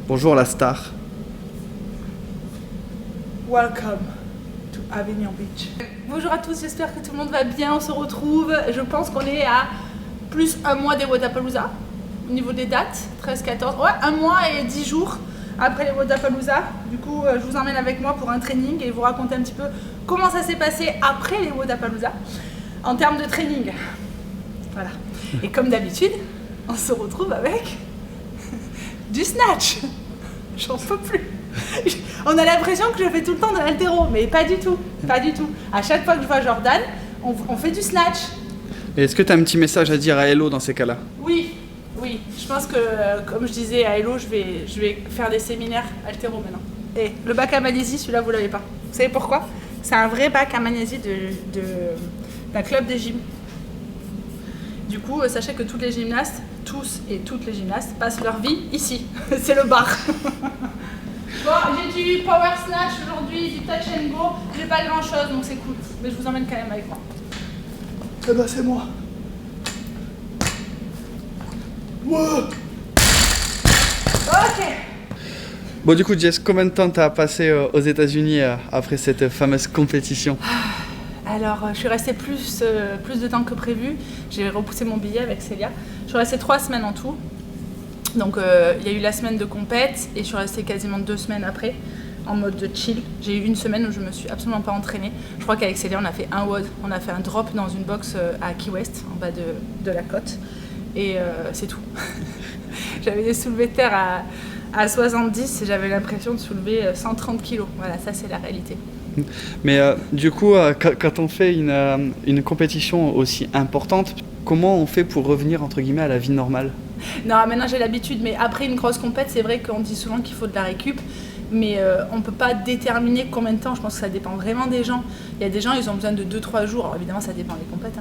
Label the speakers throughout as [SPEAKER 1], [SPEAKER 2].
[SPEAKER 1] Bonjour la star.
[SPEAKER 2] Welcome to Avignon Beach. Bonjour à tous, j'espère que tout le monde va bien, on se retrouve. Je pense qu'on est à plus un mois des Wodapalooza. Au niveau des dates, 13-14, ouais, un mois et 10 jours après les Wodapalooza. Du coup, je vous emmène avec moi pour un training et vous raconter un petit peu comment ça s'est passé après les Wodapalooza en termes de training. Voilà. Et comme d'habitude, on se retrouve avec du snatch. J'en peux plus. On a l'impression que je fais tout le temps de l'haltéro, mais pas du tout, pas du tout. À chaque fois que je vois Jordan, on fait du snatch.
[SPEAKER 1] Et est-ce que tu as un petit message à dire à Hello dans ces cas-là?
[SPEAKER 2] Oui, oui. Je pense que, comme je disais à Hello, je vais faire des séminaires haltéro maintenant. Et le bac à magnésie, celui-là, vous l'avez pas. Vous savez pourquoi? C'est un vrai bac à magnésie d'un club des gyms. Du coup, sachez que tous les gymnastes, tous et toutes les gymnastes, passent leur vie ici. C'est le bar. Bon, j'ai du power snatch aujourd'hui, du touch and go. J'ai pas grand chose, donc c'est cool. Mais je vous emmène quand même avec moi. Eh ben, c'est moi. Wow. Ok.
[SPEAKER 1] Bon, du coup, Jess, combien de temps t'as passé aux États-Unis après cette fameuse compétition?
[SPEAKER 2] Alors, je suis restée plus de temps que prévu. J'ai repoussé mon billet avec Célia. Je suis restée 3 semaines en tout. Donc, il y a eu la semaine de compète et je suis restée quasiment 2 semaines après en mode de chill. J'ai eu une semaine où je me suis absolument pas entraînée. Je crois qu'avec Célia, on a fait un WOD, on a fait un drop dans une box à Key West, en bas de la côte. Et c'est tout. J'avais des soulevés de terre à 70 et j'avais l'impression de soulever 130 kilos. Voilà, ça c'est la réalité.
[SPEAKER 1] Mais du coup, quand on fait une compétition aussi importante, comment on fait pour revenir entre guillemets à la vie normale?
[SPEAKER 2] Non, maintenant j'ai l'habitude, mais après une grosse compète, c'est vrai qu'on dit souvent qu'il faut de la récup, mais on ne peut pas déterminer combien de temps. Je pense que ça dépend vraiment des gens. Il y a des gens, ils ont besoin de 2-3 jours. Alors évidemment, ça dépend des compètes.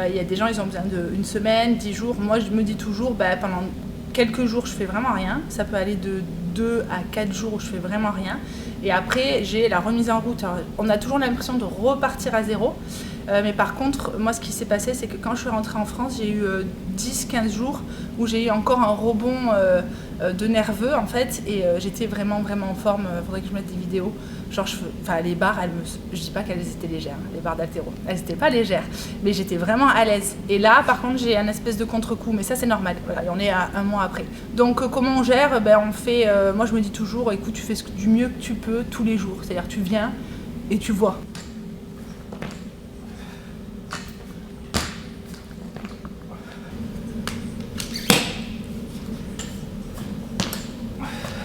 [SPEAKER 2] Il y a des gens, ils ont besoin d'une semaine, 10 jours. Moi, je me dis toujours, pendant quelques jours, je fais vraiment rien. Ça peut aller de 2 à 4 jours où je fais vraiment rien. Et après, j'ai la remise en route. Alors, on a toujours l'impression de repartir à zéro. Mais par contre, moi, ce qui s'est passé, c'est que quand je suis rentrée en France, j'ai eu 10-15 jours où j'ai eu encore un rebond de nerveux, en fait. Et j'étais vraiment, vraiment en forme. Il faudrait que je mette des vidéos. Genre, les barres, je dis pas qu'elles étaient légères, les barres d'haltéro. Elles n'étaient pas légères, mais j'étais vraiment à l'aise. Et là, par contre, j'ai un espèce de contre-coup. Mais ça, c'est normal. Voilà, et on est à un mois après. Donc, comment on gère? On fait... moi, je me dis toujours, écoute, tu fais du mieux que tu peux tous les jours. C'est-à-dire, tu viens et tu vois.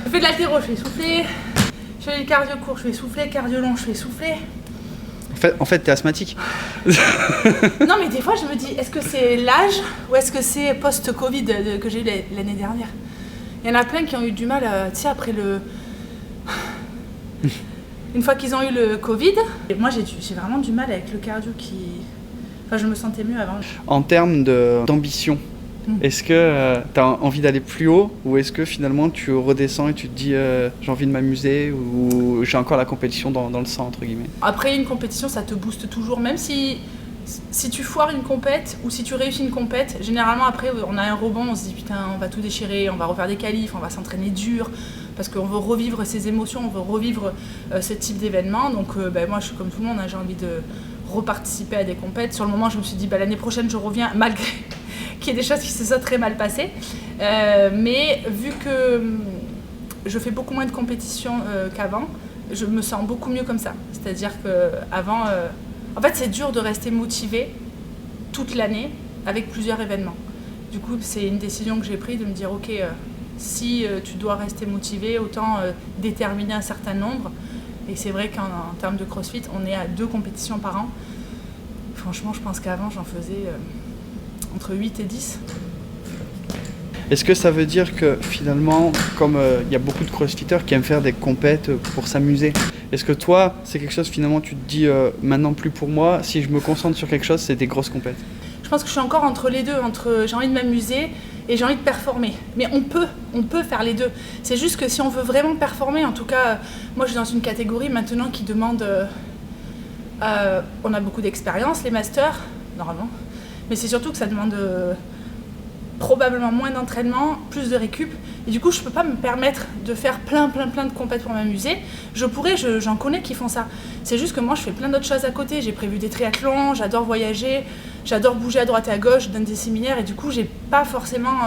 [SPEAKER 2] Je fais de l'haltéro, je fais souffler. Je fais du cardio court, je fais souffler. Cardio long, je fais souffler.
[SPEAKER 1] En fait, t'es asthmatique.
[SPEAKER 2] Non, mais des fois, je me dis, est-ce que c'est l'âge ou est-ce que c'est post-Covid que j'ai eu l'année dernière? Il y en a plein qui ont eu du mal, tu sais, après le... Une fois qu'ils ont eu le Covid, et moi, j'ai vraiment du mal avec le cardio qui... Enfin, je me sentais mieux avant.
[SPEAKER 1] En termes d'ambition, est-ce que tu as envie d'aller plus haut ou est-ce que finalement tu redescends et tu te dis j'ai envie de m'amuser ou j'ai encore la compétition dans le sang entre guillemets?
[SPEAKER 2] Après une compétition, ça te booste toujours, même si tu foires une compète ou si tu réussis une compète, généralement après on a un rebond, on se dit putain on va tout déchirer, on va refaire des qualifs, on va s'entraîner dur parce qu'on veut revivre ces émotions, on veut revivre ce type d'événement. Donc moi je suis comme tout le monde, j'ai envie de reparticiper à des compètes. Sur le moment je me suis dit l'année prochaine je reviens malgré qu'il y ait des choses qui se sont très mal passées. Mais vu que je fais beaucoup moins de compétitions qu'avant, je me sens beaucoup mieux comme ça. C'est-à-dire qu'avant... en fait, c'est dur de rester motivé toute l'année avec plusieurs événements. Du coup, c'est une décision que j'ai prise de me dire, ok, si tu dois rester motivé, autant déterminer un certain nombre. Et c'est vrai qu'en termes de CrossFit, on est à 2 compétitions par an. Franchement, je pense qu'avant, j'en faisais entre 8 et 10.
[SPEAKER 1] Est-ce que ça veut dire que finalement, comme il y a beaucoup de crossfitters qui aiment faire des compètes pour s'amuser, est-ce que toi, c'est quelque chose finalement tu te dis maintenant plus pour moi, si je me concentre sur quelque chose, c'est des grosses compètes?
[SPEAKER 2] Je pense que je suis encore entre les deux, entre j'ai envie de m'amuser et j'ai envie de performer. Mais on peut faire les deux. C'est juste que si on veut vraiment performer, en tout cas, moi je suis dans une catégorie maintenant qui demande... on a beaucoup d'expérience, les masters, normalement. Mais c'est surtout que ça demande probablement moins d'entraînement, plus de récup. Et du coup, je peux pas me permettre de faire plein de compètes pour m'amuser. Je pourrais, j'en connais qui font ça. C'est juste que moi, je fais plein d'autres choses à côté. J'ai prévu des triathlons, j'adore voyager, j'adore bouger à droite et à gauche, je donne des séminaires. Et du coup, j'ai pas forcément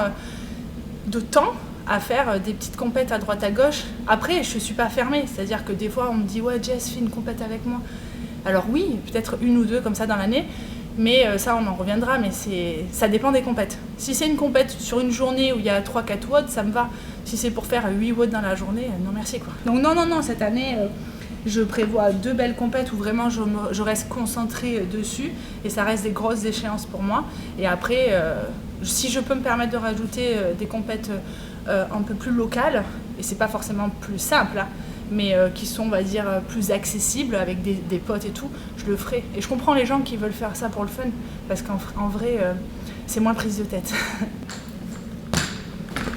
[SPEAKER 2] de temps à faire des petites compètes à droite à gauche. Après, je suis pas fermée. C'est-à-dire que des fois, on me dit « Ouais, Jess, fais une compète avec moi ». Alors oui, peut-être 1 ou 2 comme ça dans l'année. Mais ça, on en reviendra, mais ça dépend des compètes. Si c'est une compète sur une journée où il y a 3-4 watts, ça me va. Si c'est pour faire 8 watts dans la journée, non merci quoi. Donc non, cette année, je prévois 2 belles compètes où vraiment je reste concentrée dessus et ça reste des grosses échéances pour moi. Et après, si je peux me permettre de rajouter des compètes un peu plus locales, et c'est pas forcément plus simple, hein, mais qui sont, on va dire, plus accessibles avec des potes et tout, je le ferai. Et je comprends les gens qui veulent faire ça pour le fun, parce qu'en vrai, c'est moins prise de tête.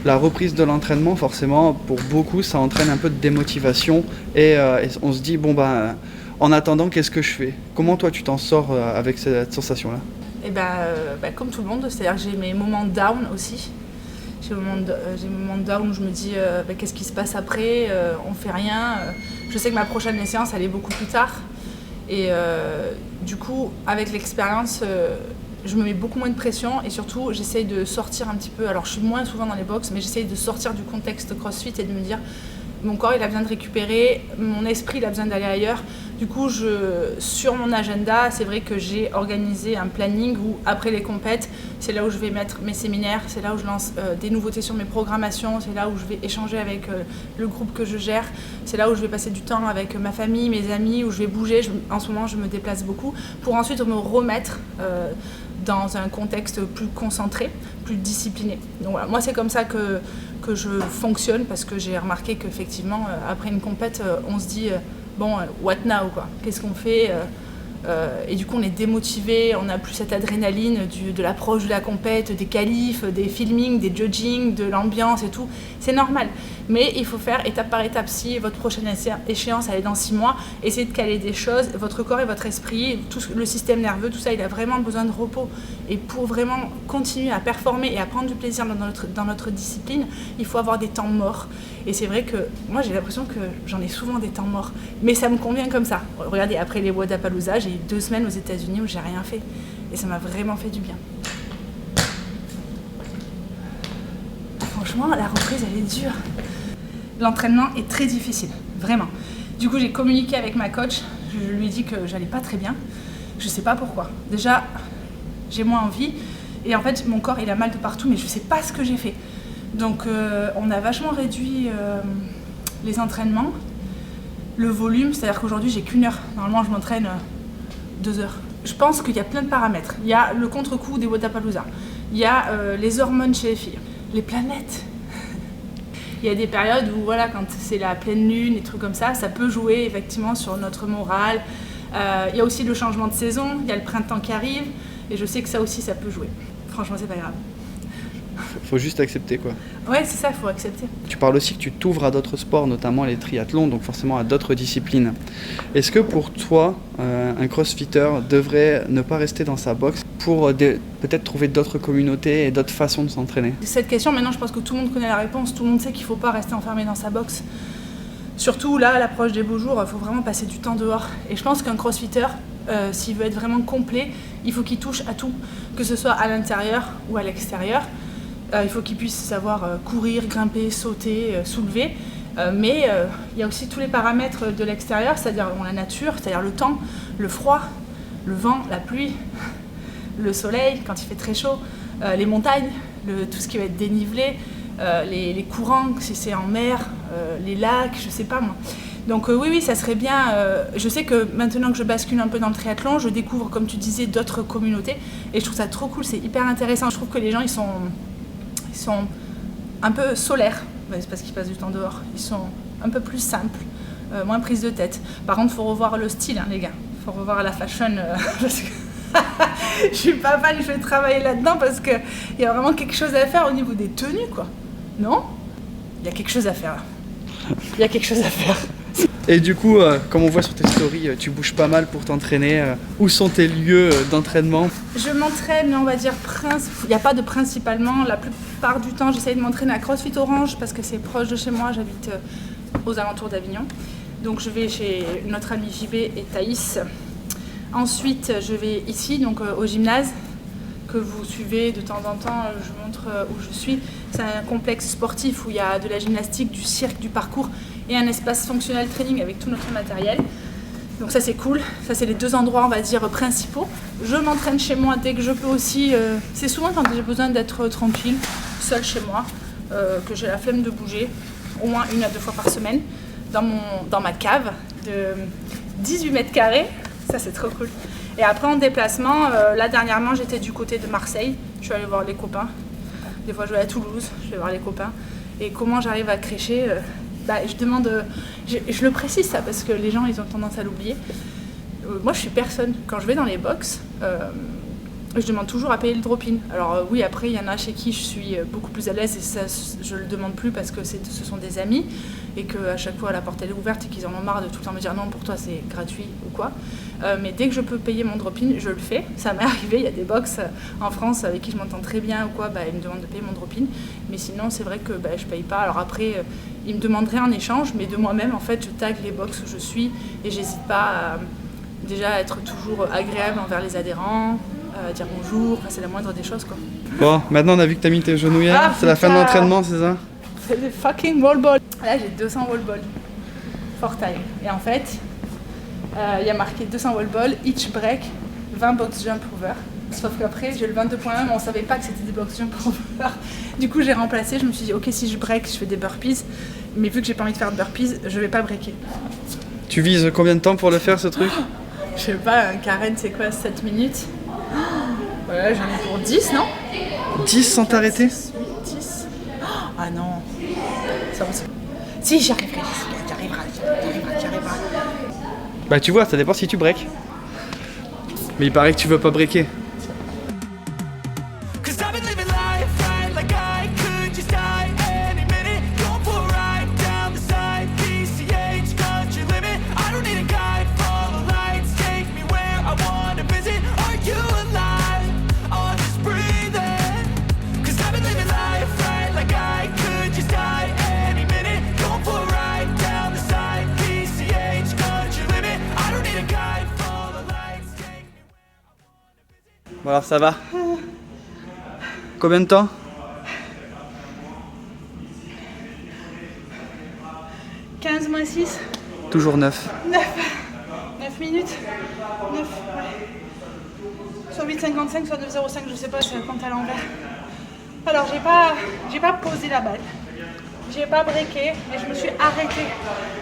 [SPEAKER 1] La reprise de l'entraînement, forcément, pour beaucoup, ça entraîne un peu de démotivation et on se dit, en attendant, qu'est-ce que je fais ? Comment toi, tu t'en sors avec cette sensation-là ?
[SPEAKER 2] Et comme tout le monde, c'est-à-dire que j'ai mes moments down aussi. J'ai des moments de down où je me dis qu'est-ce qui se passe après, on fait rien. Je sais que ma prochaine séance elle est beaucoup plus tard. Et du coup, avec l'expérience, je me mets beaucoup moins de pression et surtout j'essaye de sortir un petit peu. Alors je suis moins souvent dans les box, mais j'essaye de sortir du contexte CrossFit et de me dire mon corps il a besoin de récupérer, mon esprit il a besoin d'aller ailleurs. Du coup, sur mon agenda, c'est vrai que j'ai organisé un planning où après les compètes, c'est là où je vais mettre mes séminaires, c'est là où je lance des nouveautés sur mes programmations, c'est là où je vais échanger avec le groupe que je gère, c'est là où je vais passer du temps avec ma famille, mes amis, où je vais bouger. En ce moment, je me déplace beaucoup pour ensuite me remettre dans un contexte plus concentré, plus discipliné. Donc voilà, moi c'est comme ça que je fonctionne parce que j'ai remarqué qu'effectivement, après une compète, on se dit what now quoi ? Qu'est-ce qu'on fait ? Et du coup on est démotivé, on n'a plus cette adrénaline de l'approche de la compète, des qualifs, des filmings, des judging, de l'ambiance et tout. C'est normal, mais il faut faire étape par étape. Si votre prochaine échéance elle est dans 6 mois, essayez de caler des choses. Votre corps et votre esprit, tout le système nerveux, tout ça, il a vraiment besoin de repos. Et pour vraiment continuer à performer et à prendre du plaisir dans notre discipline, il faut avoir des temps morts. Et c'est vrai que moi j'ai l'impression que j'en ai souvent des temps morts, mais ça me convient comme ça. Regardez, après les Wodapalooza, j'ai eu 2 semaines aux États-Unis où j'ai rien fait et ça m'a vraiment fait du bien. Franchement, la reprise elle est dure. L'entraînement est très difficile, vraiment. Du coup, j'ai communiqué avec ma coach, je lui ai dit que j'allais pas très bien. Je sais pas pourquoi. Déjà, j'ai moins envie et en fait mon corps il a mal de partout, mais je sais pas ce que j'ai fait. Donc on a vachement réduit les entraînements, le volume, c'est-à-dire qu'aujourd'hui j'ai qu'1 heure. Normalement je m'entraîne 2 heures. Je pense qu'il y a plein de paramètres. Il y a le contre-coup des Wodapalooza, il y a les hormones chez les filles, les planètes. Il y a des périodes où voilà, quand c'est la pleine lune, des trucs comme ça peut jouer effectivement sur notre morale. Il y a aussi le changement de saison, il y a le printemps qui arrive et je sais que ça aussi ça peut jouer. Franchement c'est pas grave.
[SPEAKER 1] Faut juste accepter quoi.
[SPEAKER 2] Ouais, c'est ça, il faut accepter.
[SPEAKER 1] Tu parles aussi que tu t'ouvres à d'autres sports, notamment les triathlons, donc forcément à d'autres disciplines. Est-ce que pour toi, un crossfitter devrait ne pas rester dans sa box pour peut-être trouver d'autres communautés et d'autres façons de s'entraîner ?
[SPEAKER 2] Cette question, maintenant je pense que tout le monde connaît la réponse, tout le monde sait qu'il ne faut pas rester enfermé dans sa box. Surtout là, à l'approche des beaux jours, il faut vraiment passer du temps dehors. Et je pense qu'un crossfitter, s'il veut être vraiment complet, il faut qu'il touche à tout, que ce soit à l'intérieur ou à l'extérieur. Il faut qu'il puisse savoir courir, grimper, sauter, soulever. Mais il y a aussi tous les paramètres de l'extérieur, c'est-à-dire la nature, c'est-à-dire le temps, le froid, le vent, la pluie, le soleil quand il fait très chaud, les montagnes, tout ce qui va être dénivelé, les courants, si c'est en mer, les lacs, je sais pas moi. Donc oui, ça serait bien. Je sais que maintenant que je bascule un peu dans le triathlon, je découvre, comme tu disais, d'autres communautés. Et je trouve ça trop cool, c'est hyper intéressant. Je trouve que les gens, ils sont un peu solaires, c'est parce qu'ils passent du temps dehors. Ils sont un peu plus simples, moins prise de tête. Par contre, il faut revoir le style, hein, les gars. Il faut revoir la fashion. Parce que je suis pas fan, je vais travailler là-dedans parce qu'il y a vraiment quelque chose à faire au niveau des tenues, quoi. Non ? Il y a quelque chose à faire. Il y a quelque chose à faire.
[SPEAKER 1] Et du coup, comme on voit sur tes stories, tu bouges pas mal pour t'entraîner. Où sont tes lieux d'entraînement?
[SPEAKER 2] Je m'entraîne, on va dire, il n'y a pas de principalement. La plupart du temps, j'essaye de m'entraîner à CrossFit Orange parce que c'est proche de chez moi. J'habite aux alentours d'Avignon. Donc je vais chez notre ami JB et Thaïs. Ensuite, je vais ici, donc au gymnase, que vous suivez de temps en temps. Je montre où je suis. C'est un complexe sportif où il y a de la gymnastique, du cirque, du parcours et un espace fonctionnel training avec tout notre matériel. Donc ça c'est cool, ça c'est les 2 endroits on va dire principaux. Je m'entraîne chez moi dès que je peux aussi, c'est souvent quand j'ai besoin d'être tranquille, seule chez moi, que j'ai la flemme de bouger, au moins 1 à 2 fois par semaine, dans ma cave de 18 mètres carrés, ça c'est trop cool. Et après en déplacement, là dernièrement j'étais du côté de Marseille, je suis allée voir les copains, des fois je vais à Toulouse, je vais voir les copains, et comment j'arrive à crécher, je demande, je le précise ça parce que les gens ils ont tendance à l'oublier. Moi je suis personne, quand je vais dans les box, je demande toujours à payer le drop-in. Alors oui, après il y en a chez qui je suis beaucoup plus à l'aise et ça je le demande plus parce que ce sont des amis et qu'à chaque fois la porte elle est ouverte et qu'ils en ont marre de tout le temps me dire non pour toi c'est gratuit ou quoi. Mais dès que je peux payer mon drop-in, je le fais. Ça m'est arrivé, il y a des box en France avec qui je m'entends très bien ou quoi, ils me demandent de payer mon drop-in. Mais sinon c'est vrai que je paye pas. Alors après ils me demanderaient un échange, mais de moi-même en fait je tag les box où je suis et j'hésite pas à être toujours agréable envers les adhérents. Dire bonjour, c'est la moindre des choses quoi.
[SPEAKER 1] Bon, maintenant on a vu que t'as mis tes genouillères, c'est la fin de l'entraînement, c'est ça?
[SPEAKER 2] C'est des fucking wall balls. Là j'ai 200 wall balls, for time. Et en fait, il y a marqué 200 wall balls, each break, 20 box jump over. Sauf qu'après j'ai le 22.1, mais on savait pas que c'était des box jump over. Du coup j'ai remplacé, je me suis dit ok si je break, je fais des burpees. Mais vu que j'ai pas envie de faire de burpees, je vais pas breaker.
[SPEAKER 1] Tu vises combien de temps pour le faire ce truc?
[SPEAKER 2] Je sais pas, un carène c'est quoi, 7 minutes? Ouais, j'en ai pour 10, non?
[SPEAKER 1] 10 sans t'arrêter?
[SPEAKER 2] 10. Ah non. Ça va, si, j'y arriverai. J'y arriverai.
[SPEAKER 1] Bah tu vois, ça dépend si tu breaks. Mais il paraît que tu veux pas breaker. Bon alors ça va? Combien de temps? «
[SPEAKER 2] 15 moins 6.
[SPEAKER 1] Toujours 9.
[SPEAKER 2] 9 minutes. 9, ouais. Soit 8,55, soit 9,05, je sais pas, ça compte à l'envers. Alors j'ai pas posé la balle. J'ai pas breaké, mais je me suis arrêtée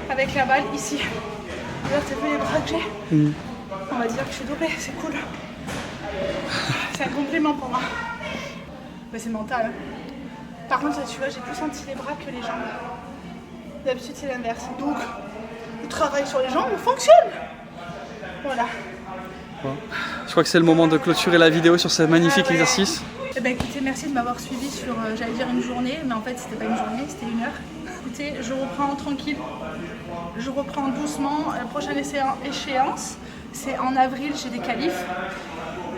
[SPEAKER 2] avec la balle ici. Là, t'as vu les bras que j'ai? On va dire que je suis dopée, c'est cool. C'est un compliment pour moi. Mais c'est mental. Par contre, tu vois, j'ai plus senti les bras que les jambes. D'habitude, c'est l'inverse. Donc, le travail sur les jambes fonctionne. Voilà.
[SPEAKER 1] Bon. Je crois que c'est le moment de clôturer la vidéo sur ce magnifique exercice.
[SPEAKER 2] Eh ben, écoutez, merci de m'avoir suivi sur, j'allais dire une journée, mais en fait, c'était pas une journée, c'était 1 heure. Écoutez, je reprends tranquille. Je reprends doucement. La prochaine échéance, c'est en avril, j'ai des qualifs.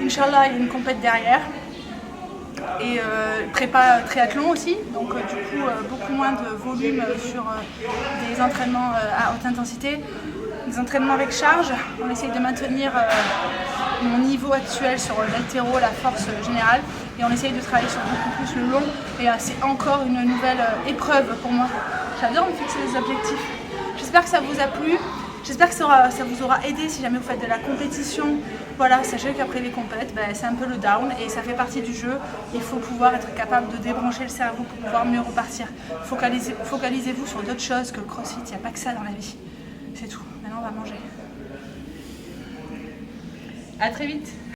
[SPEAKER 2] Inch'Allah, il y a une compète derrière. Et prépa triathlon aussi, donc du coup beaucoup moins de volume sur des entraînements à haute intensité, des entraînements avec charge. On essaye de maintenir mon niveau actuel sur l'haltéro, la force générale, et on essaye de travailler sur beaucoup plus le long, et c'est encore une nouvelle épreuve pour moi. J'adore me fixer des objectifs. J'espère que ça vous a plu. J'espère que ça vous aura aidé si jamais vous faites de la compétition. Voilà, sachez qu'après les compètes, c'est un peu le down et ça fait partie du jeu. Il faut pouvoir être capable de débrancher le cerveau pour pouvoir mieux repartir. Focalisez-vous sur d'autres choses que le crossfit, il n'y a pas que ça dans la vie. C'est tout, maintenant on va manger. À très vite.